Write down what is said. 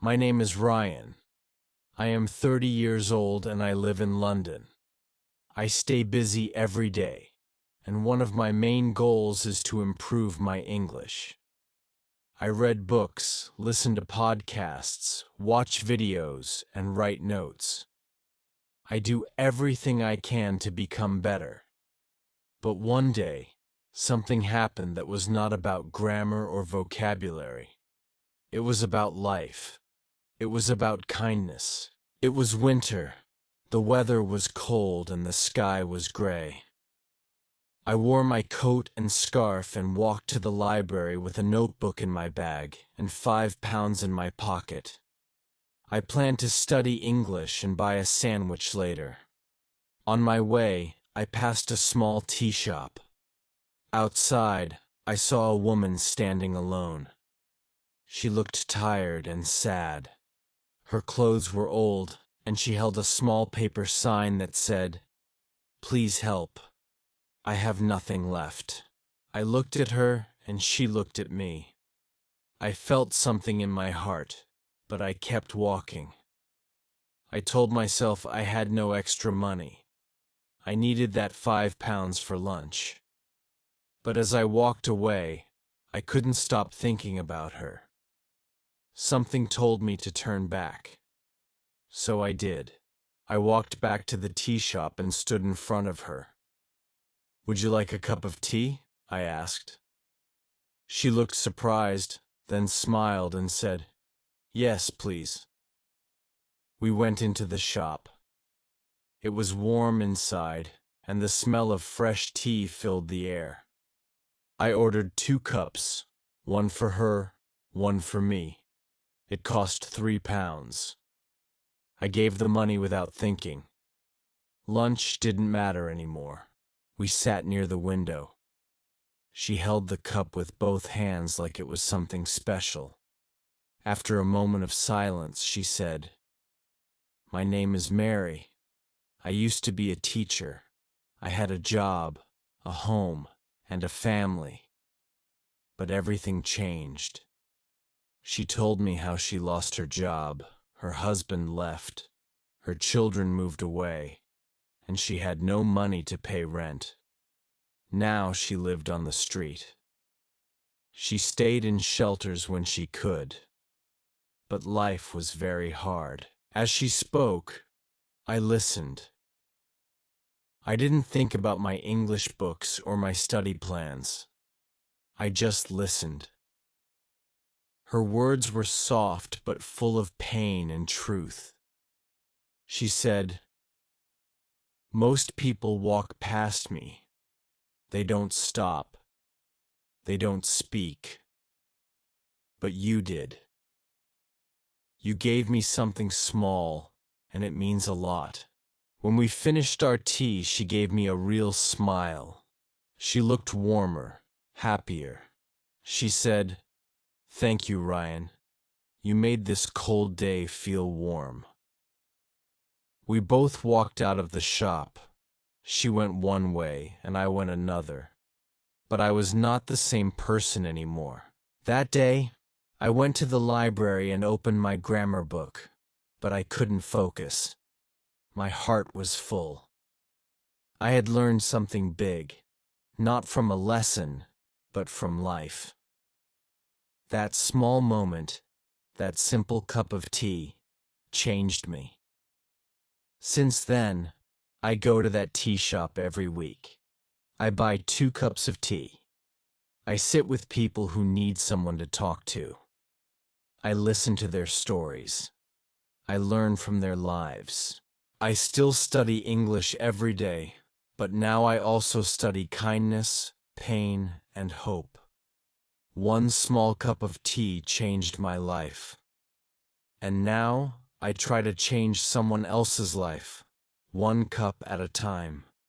My name is Ryan. I am 30 years old and I live in London. I stay busy every day, and one of my main goals is to improve my English. I read books, listen to podcasts, watch videos, and write notes. I do everything I can to become better. But one day, something happened that was not about grammar or vocabulary. It was about life. It was about kindness. It was winter. The weather was cold and the sky was gray. I wore my coat and scarf and walked to the library with a notebook in my bag and £5 in my pocket. I planned to study English and buy a sandwich later. On my way, I passed a small tea shop. Outside, I saw a woman standing alone. She looked tired and sad. Her clothes were old, and she held a small paper sign that said, "Please help. I have nothing left." I looked at her, and she looked at me. I felt something in my heart, but I kept walking. I told myself I had no extra money. I needed that £5 for lunch. But as I walked away, I couldn't stop thinking about her. Something told me to turn back. So I did. I walked back to the tea shop and stood in front of her. "Would you like a cup of tea?" I asked. She looked surprised, then smiled and said, "Yes, please." We went into the shop. It was warm inside, and the smell of fresh tea filled the air. I ordered 2 cups, one for her, one for me. It cost £3. I gave the money without thinking. Lunch didn't matter anymore. We sat near the window. She held the cup with both hands like it was something special. After a moment of silence, she said, "My name is Mary. I used to be a teacher. I had a job, a home, and a family. But everything changed." She told me how she lost her job, her husband left, her children moved away, and she had no money to pay rent. Now she lived on the street. She stayed in shelters when she could. But life was very hard. As she spoke, I listened. I didn't think about my English books or my study plans. I just listened. Her words were soft but full of pain and truth. She said, "Most people walk past me. They don't stop. They don't speak. But you did. You gave me something small, and it means a lot." When we finished our tea, she gave me a real smile. She looked warmer, happier. She said, "Thank you, Ryan. You made this cold day feel warm." We both walked out of the shop. She went one way, and I went another. But I was not the same person anymore. That day, I went to the library and opened my grammar book, but I couldn't focus. My heart was full. I had learned something big, not from a lesson, but from life. That small moment, that simple cup of tea, changed me. Since then, I go to that tea shop every week. I buy 2 cups of tea. I sit with people who need someone to talk to. I listen to their stories. I learn from their lives. I still study English every day, but now I also study kindness, pain, and hope. One small cup of tea changed my life. And now I try to change someone else's life, one cup at a time.